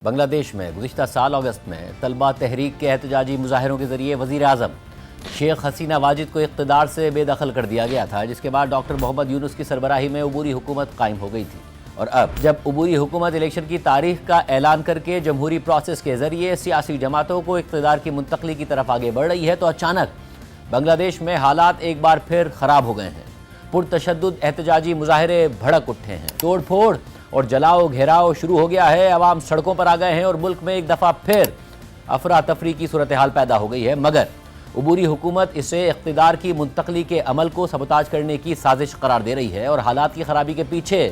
بنگلہ دیش میں گزشتہ سال اگست میں طلبہ تحریک کے احتجاجی مظاہروں کے ذریعے وزیر اعظم شیخ حسینہ واجد کو اقتدار سے بے دخل کر دیا گیا تھا، جس کے بعد ڈاکٹر محمد یونس کی سربراہی میں عبوری حکومت قائم ہو گئی تھی۔ اور اب جب عبوری حکومت الیکشن کی تاریخ کا اعلان کر کے جمہوری پروسیس کے ذریعے سیاسی جماعتوں کو اقتدار کی منتقلی کی طرف آگے بڑھ رہی ہے، تو اچانک بنگلہ دیش میں حالات ایک بار پھر خراب ہو گئے ہیں۔ پرتشدد احتجاجی مظاہرے بھڑک اٹھے ہیں، توڑ پھوڑ اور جلاؤ گھیراؤ شروع ہو گیا ہے، عوام سڑکوں پر آ گئے ہیں اور ملک میں ایک دفعہ پھر افراتفری کی صورتحال پیدا ہو گئی ہے، مگر عبوری حکومت اسے اقتدار کی منتقلی کے عمل کو سبوتاژ کرنے کی سازش قرار دے رہی ہے اور حالات کی خرابی کے پیچھے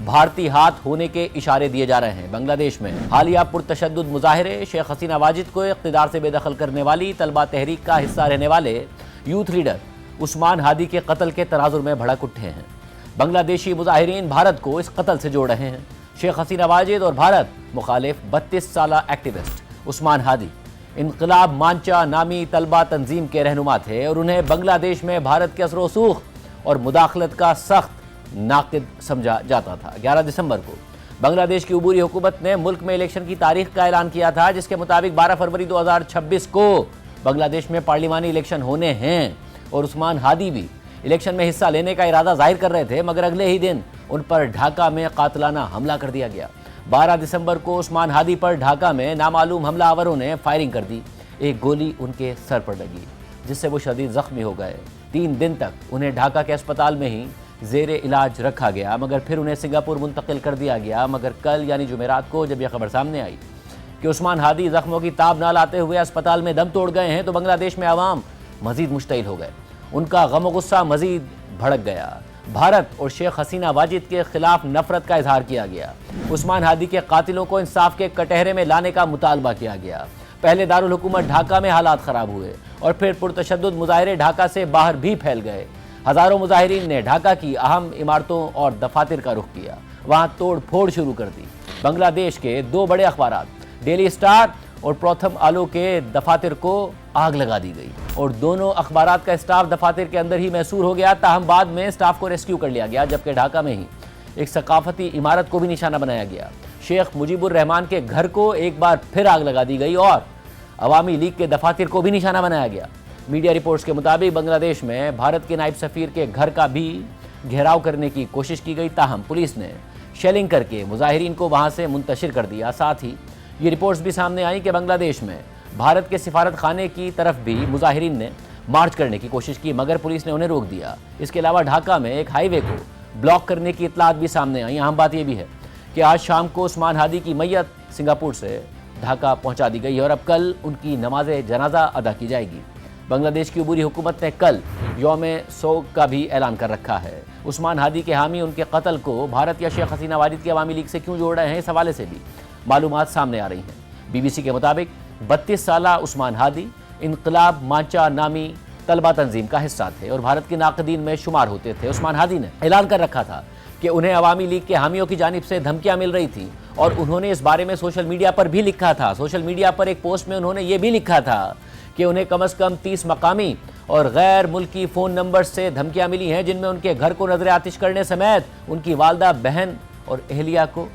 بھارتی ہاتھ ہونے کے اشارے دیے جا رہے ہیں۔ بنگلہ دیش میں حالیہ پرتشدد مظاہرے شیخ حسینہ واجد کو اقتدار سے بے دخل کرنے والی طلبہ تحریک کا حصہ رہنے والے یوتھ لیڈر عثمان ہادی کے قتل کے تناظر میں بھڑک اٹھے ہیں۔ بنگلہ دیشی مظاہرین بھارت کو اس قتل سے جوڑ رہے ہیں۔ شیخ حسینہ واجد اور بھارت مخالف 32 سالہ ایکٹیوسٹ عثمان ہادی انقلاب مانچا نامی طلبہ تنظیم کے رہنما تھے اور انہیں بنگلہ دیش میں بھارت کے اثر و رسوخ اور مداخلت کا سخت ناقد سمجھا جاتا تھا۔ 11 دسمبر کو بنگلہ دیش کی عبوری حکومت نے ملک میں الیکشن کی تاریخ کا اعلان کیا تھا، جس کے مطابق 12 فروری 2026 کو بنگلہ دیش میں پارلیمانی الیکشن ہونے ہیں اور عثمان ہادی بھی الیکشن میں حصہ لینے کا ارادہ ظاہر کر رہے تھے، مگر اگلے ہی دن ان پر ڈھاکہ میں قاتلانہ حملہ کر دیا گیا۔ 12 دسمبر کو عثمان ہادی پر ڈھاکہ میں نامعلوم حملہ آوروں نے فائرنگ کر دی۔ ایک گولی ان کے سر پر لگی، جس سے وہ شدید زخمی ہو گئے۔ 3 دن تک انہیں ڈھاکہ کے اسپتال میں ہی زیر علاج رکھا گیا، مگر پھر انہیں سنگاپور منتقل کر دیا گیا۔ مگر کل یعنی جمعرات کو جب یہ خبر سامنے آئی کہ عثمان ہادی زخموں کی تاب نہ لاتے ہوئے اسپتال میں دم توڑ گئے ہیں، تو بنگلہ دیش میں عوام مزید مشتعل ہو گئے۔ ان کا غم و غصہ مزید بھڑک گیا۔ بھارت اور شیخ حسینہ واجد کے خلاف نفرت کا اظہار کیا گیا۔ عثمان ہادی کے قاتلوں کو انصاف کے کٹہرے میں لانے کا مطالبہ کیا گیا۔ پہلے دارالحکومت ڈھاکہ میں حالات خراب ہوئے اور پھر پرتشدد مظاہرے ڈھاکہ سے باہر بھی پھیل گئے۔ ہزاروں مظاہرین نے ڈھاکہ کی اہم عمارتوں اور دفاتر کا رخ کیا، وہاں توڑ پھوڑ شروع کر دی۔ بنگلہ دیش کے 2 بڑے اخبارات ڈیلی اسٹار اور پرتھم آلو کے دفاتر کو آگ لگا دی گئی اور دونوں اخبارات کا اسٹاف دفاتر کے اندر ہی محصور ہو گیا، تاہم بعد میں اسٹاف کو ریسکیو کر لیا گیا، جبکہ ڈھاکہ میں ہی ایک ثقافتی عمارت کو بھی نشانہ بنایا گیا۔ شیخ مجیب الرحمان کے گھر کو ایک بار پھر آگ لگا دی گئی اور عوامی لیگ کے دفاتر کو بھی نشانہ بنایا گیا۔ میڈیا رپورٹس کے مطابق بنگلہ دیش میں بھارت کے نائب سفیر کے گھر کا بھی گھیراؤ کرنے کی کوشش کی گئی، تاہم پولیس نے شیلنگ کر کے مظاہرین کو وہاں سے منتشر کر دیا۔ ساتھ ہی یہ رپورٹس بھی سامنے آئیں کہ بنگلہ دیش میں بھارت کے سفارت خانے کی طرف بھی مظاہرین نے مارچ کرنے کی کوشش کی، مگر پولیس نے انہیں روک دیا۔ اس کے علاوہ ڈھاکہ میں ایک ہائی وے کو بلاک کرنے کی اطلاعات بھی سامنے آئیں۔ اہم بات یہ بھی ہے کہ آج شام کو عثمان ہادی کی میت سنگاپور سے ڈھاکہ پہنچا دی گئی اور اب کل ان کی نماز جنازہ ادا کی جائے گی۔ بنگلہ دیش کی عبوری حکومت نے کل یوم سوگ کا بھی اعلان کر رکھا ہے۔ عثمان ہادی کے حامی ان کے قتل کو بھارت یا شیخ حسینہ واجد کی عوامی لیگ سے کیوں جوڑ رہے ہیں، اس حوالے سے بھی معلومات سامنے آ رہی ہیں۔ BBC کے مطابق 32 سالہ عثمان ہادی انقلاب مانچا نامی طلبہ تنظیم کا حصہ تھے اور بھارت کے ناقدین میں شمار ہوتے تھے۔ عثمان ہادی نے اعلان کر رکھا تھا کہ انہیں عوامی لیگ کے حامیوں کی جانب سے دھمکیاں مل رہی تھیں اور انہوں نے اس بارے میں سوشل میڈیا پر بھی لکھا تھا۔ سوشل میڈیا پر ایک پوسٹ میں انہوں نے یہ بھی لکھا تھا کہ انہیں کم از کم 30 مقامی اور غیر ملکی فون نمبر سے دھمکیاں ملی ہیں، جن میں ان کے گھر کو نظر آتش کرنے سمیت ان کی والدہ، بہن اور اہلیہ کو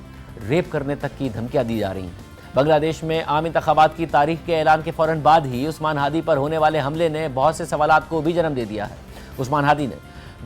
ریپ کرنے تک کی دھمکیاں دی جا رہی ہیں۔ بنگلہ دیش میں عام انتخابات کی تاریخ کے اعلان کے فوراً بعد ہی عثمان ہادی پر ہونے والے حملے نے بہت سے سوالات کو بھی جنم دے دیا ہے۔ عثمان ہادی نے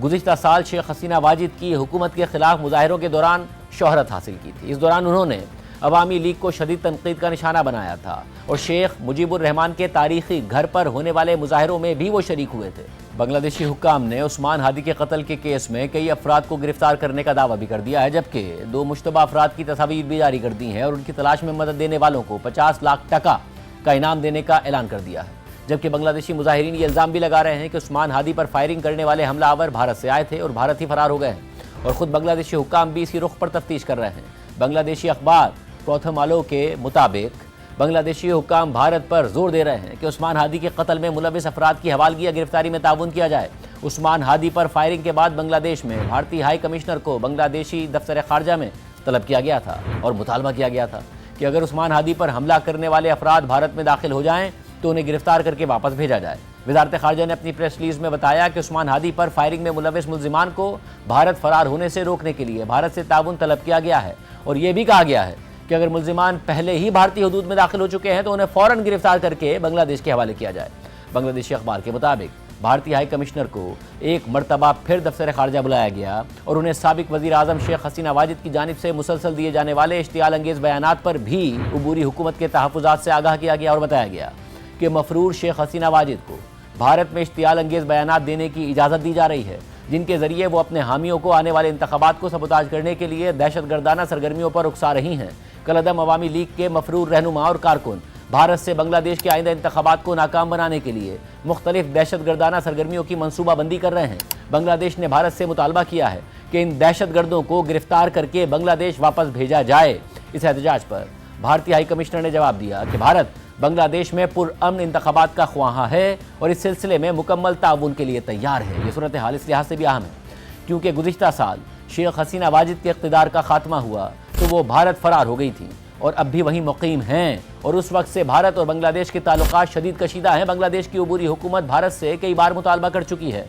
گزشتہ سال شیخ حسینہ واجد کی حکومت کے خلاف مظاہروں کے دوران شہرت حاصل کی تھی۔ اس دوران انہوں نے عوامی لیگ کو شدید تنقید کا نشانہ بنایا تھا اور شیخ مجیب الرحمان کے تاریخی گھر پر ہونے والے مظاہروں میں بھی وہ شریک ہوئے تھے۔ بنگلہ دیشی حکام نے عثمان ہادی کے قتل کے کیس میں کئی افراد کو گرفتار کرنے کا دعویٰ بھی کر دیا ہے، جبکہ 2 مشتبہ افراد کی تصاویر بھی جاری کر دی ہیں اور ان کی تلاش میں مدد دینے والوں کو 50 لاکھ ٹکا کا انعام دینے کا اعلان کر دیا ہے۔ جبکہ بنگلہ دیشی مظاہرین یہ الزام بھی لگا رہے ہیں کہ عثمان ہادی پر فائرنگ کرنے والے حملہ آور بھارت سے آئے تھے اور بھارت ہی فرار ہو گئے ہیں، اور خود بنگلہ دیشی حکام بھی اسی رخ پر تفتیش کر رہے ہیں۔ بنگلہ دیشی اخبار پرتھم آلو کے مطابق بنگلہ دیشی حکام بھارت پر زور دے رہے ہیں کہ عثمان ہادی کے قتل میں ملوث افراد کی حوالگی یا گرفتاری میں تعاون کیا جائے۔ عثمان ہادی پر فائرنگ کے بعد بنگلہ دیش میں بھارتی ہائی کمشنر کو بنگلہ دیشی دفتر خارجہ میں طلب کیا گیا تھا اور مطالبہ کیا گیا تھا کہ اگر عثمان ہادی پر حملہ کرنے والے افراد بھارت میں داخل ہو جائیں تو انہیں گرفتار کر کے واپس بھیجا جائے۔ وزارت خارجہ نے اپنی پریس ریلیز میں بتایا کہ عثمان ہادی پر فائرنگ میں ملوث ملزمان کو بھارت فرار ہونے سے روکنے کے لیے بھارت سے تعاون طلب کیا گیا ہے اور یہ بھی کہا گیا ہے کہ کہ اگر ملزمان پہلے ہی بھارتی حدود میں داخل ہو چکے ہیں تو انہیں فوراً گرفتار کر کے بنگلہ دیش کے حوالے کیا جائے۔ بنگلہ دیشی اخبار کے مطابق بھارتی ہائی کمشنر کو ایک مرتبہ پھر دفتر خارجہ بلایا گیا اور انہیں سابق وزیر اعظم شیخ حسینہ واجد کی جانب سے مسلسل دیے جانے والے اشتعال انگیز بیانات پر بھی عبوری حکومت کے تحفظات سے آگاہ کیا گیا اور بتایا گیا کہ مفرور شیخ حسینہ واجد کو بھارت میں اشتعال انگیز بیانات دینے کی اجازت دی جا رہی ہے، جن کے ذریعے وہ اپنے حامیوں کو آنے والے انتخابات کو سبوتاژ کرنے کے لیے دہشت گردانہ سرگرمیوں پر اکسا رہی ہیں۔ کالعدم عوامی لیگ کے مفرور رہنما اور کارکن بھارت سے بنگلہ دیش کے آئندہ انتخابات کو ناکام بنانے کے لیے مختلف دہشت گردانہ سرگرمیوں کی منصوبہ بندی کر رہے ہیں۔ بنگلہ دیش نے بھارت سے مطالبہ کیا ہے کہ ان دہشت گردوں کو گرفتار کر کے بنگلہ دیش واپس بھیجا جائے۔ اس احتجاج پر بھارتی ہائی کمشنر نے جواب دیا کہ بھارت بنگلہ دیش میں پرامن انتخابات کا خواہاں ہے اور اس سلسلے میں مکمل تعاون کے لیے تیار ہے۔ یہ صورتحال اس لحاظ سے بھی اہم ہے کیونکہ گزشتہ سال شیخ حسینہ واجد کے اقتدار کا خاتمہ ہوا تو وہ بھارت فرار ہو گئی تھیں اور اب بھی وہیں مقیم ہیں، اور اس وقت سے بھارت اور بنگلہ دیش کے تعلقات شدید کشیدہ ہیں۔ بنگلہ دیش کی عبوری حکومت بھارت سے کئی بار مطالبہ کر چکی ہے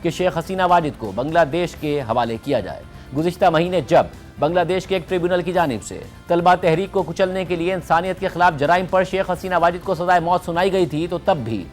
کہ شیخ حسینہ واجد کو بنگلہ دیش کے حوالے کیا جائے۔ گزشتہ مہینے جب بنگلہ دیش کے ایک ٹریبیونل کی جانب سے طلبہ تحریک کو کچلنے کے لیے انسانیت کے خلاف جرائم پر شیخ حسینہ واجد کو سزائے موت سنائی گئی تھی تو تب بھی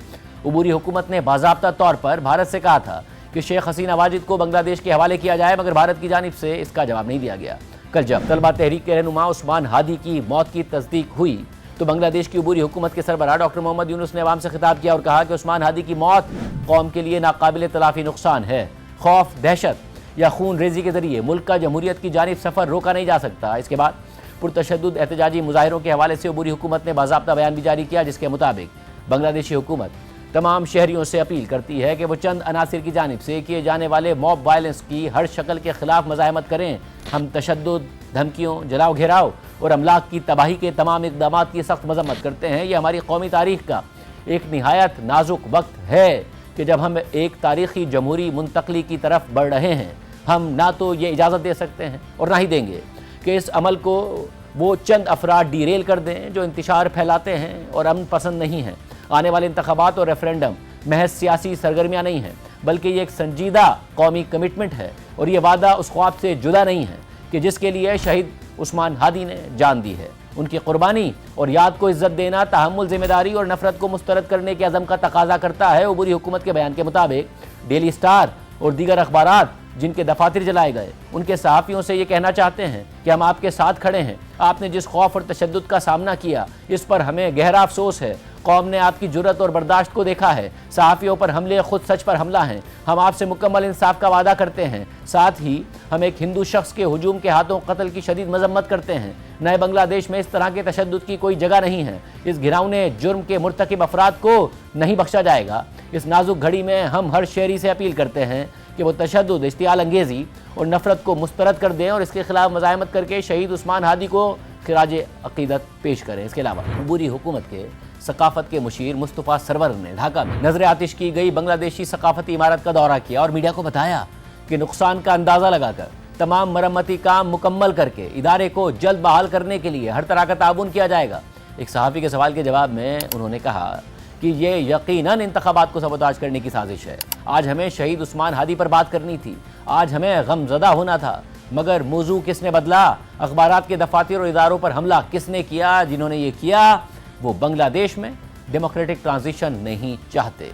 عبوری حکومت نے باضابطہ طور پر بھارت سے کہا تھا کہ شیخ حسینہ واجد کو بنگلہ دیش کے حوالے کیا جائے، مگر بھارت کی جانب سے اس کا جواب نہیں دیا گیا۔ کل جب طلبہ تحریک کے رہنما عثمان ہادی کی موت کی تصدیق ہوئی تو بنگلہ دیش کی عبوری حکومت کے سربراہ ڈاکٹر محمد یونس نے عوام سے خطاب کیا اور کہا کہ عثمان ہادی کی موت قوم کے لیے ناقابل تلافی نقصان ہے۔ خوف، دہشت یا خون ریزی کے ذریعے ملک کا جمہوریت کی جانب سفر روکا نہیں جا سکتا۔ اس کے بعد پرتشدد احتجاجی مظاہروں کے حوالے سے عبوری حکومت نے باضابطہ بیان بھی جاری کیا، جس کے مطابق بنگلہ دیشی حکومت تمام شہریوں سے اپیل کرتی ہے کہ وہ چند عناصر کی جانب سے کیے جانے والے موب وائلنس کی ہر شکل کے خلاف مزاحمت کریں۔ ہم تشدد، دھمکیوں، جلاؤ گھیراؤ اور املاک کی تباہی کے تمام اقدامات کی سخت مذمت کرتے ہیں۔ یہ ہماری قومی تاریخ کا ایک نہایت نازک وقت ہے کہ جب ہم ایک تاریخی جمہوری منتقلی کی طرف بڑھ رہے ہیں۔ ہم نہ تو یہ اجازت دے سکتے ہیں اور نہ ہی دیں گے کہ اس عمل کو وہ چند افراد ڈیریل کر دیں جو انتشار پھیلاتے ہیں اور امن پسند نہیں ہیں۔ آنے والے انتخابات اور ریفرینڈم محض سیاسی سرگرمیاں نہیں ہیں، بلکہ یہ ایک سنجیدہ قومی کمٹمنٹ ہے اور یہ وعدہ اس خواب سے جدا نہیں ہے کہ جس کے لیے شہید عثمان ہادی نے جان دی ہے۔ ان کی قربانی اور یاد کو عزت دینا تحمل، ذمہ داری اور نفرت کو مسترد کرنے کے عزم کا تقاضا کرتا ہے۔ عبوری حکومت کے بیان کے مطابق ڈیلی اسٹار اور دیگر اخبارات جن کے دفاتر جلائے گئے ان کے صحافیوں سے یہ کہنا چاہتے ہیں کہ ہم آپ کے ساتھ کھڑے ہیں۔ آپ نے جس خوف اور تشدد کا سامنا کیا اس پر ہمیں گہرا افسوس ہے۔ قوم نے آپ کی جرأت اور برداشت کو دیکھا ہے۔ صحافیوں پر حملے خود سچ پر حملہ ہیں۔ ہم آپ سے مکمل انصاف کا وعدہ کرتے ہیں۔ ساتھ ہی ہم ایک ہندو شخص کے ہجوم کے ہاتھوں قتل کی شدید مذمت کرتے ہیں۔ نئے بنگلہ دیش میں اس طرح کے تشدد کی کوئی جگہ نہیں ہے۔ اس گھناؤنے جرم کے مرتکب افراد کو نہیں بخشا جائے گا۔ اس نازک گھڑی میں ہم ہر شہری سے اپیل کرتے ہیں کہ وہ تشدد، اشتعال انگیزی اور نفرت کو مسترد کر دیں اور اس کے خلاف مزاحمت کر کے شہید عثمان ہادی کو خراج عقیدت پیش کریں۔ اس کے علاوہ عبوری حکومت کے ثقافت کے مشیر مصطفیٰ سرور نے ڈھاکہ میں نظر آتش کی گئی بنگلہ دیشی ثقافتی عمارت کا دورہ کیا اور میڈیا کو بتایا کہ نقصان کا اندازہ لگا کر تمام مرمتی کام مکمل کر کے ادارے کو جلد بحال کرنے کے لیے ہر طرح کا تعاون کیا جائے گا۔ ایک صحافی کے سوال کے جواب میں انہوں نے کہا کہ یہ یقیناً انتخابات کو سبوتاژ کرنے کی سازش ہے۔ آج ہمیں شہید عثمان ہادی پر بات کرنی تھی، آج ہمیں غم زدہ ہونا تھا، مگر موضوع کس نے بدلا؟ اخبارات کے دفاتر اور اداروں پر حملہ کس نے کیا؟ جنہوں نے یہ کیا وہ بنگلہ دیش میں ڈیموکریٹک ٹرانزیشن نہیں چاہتے۔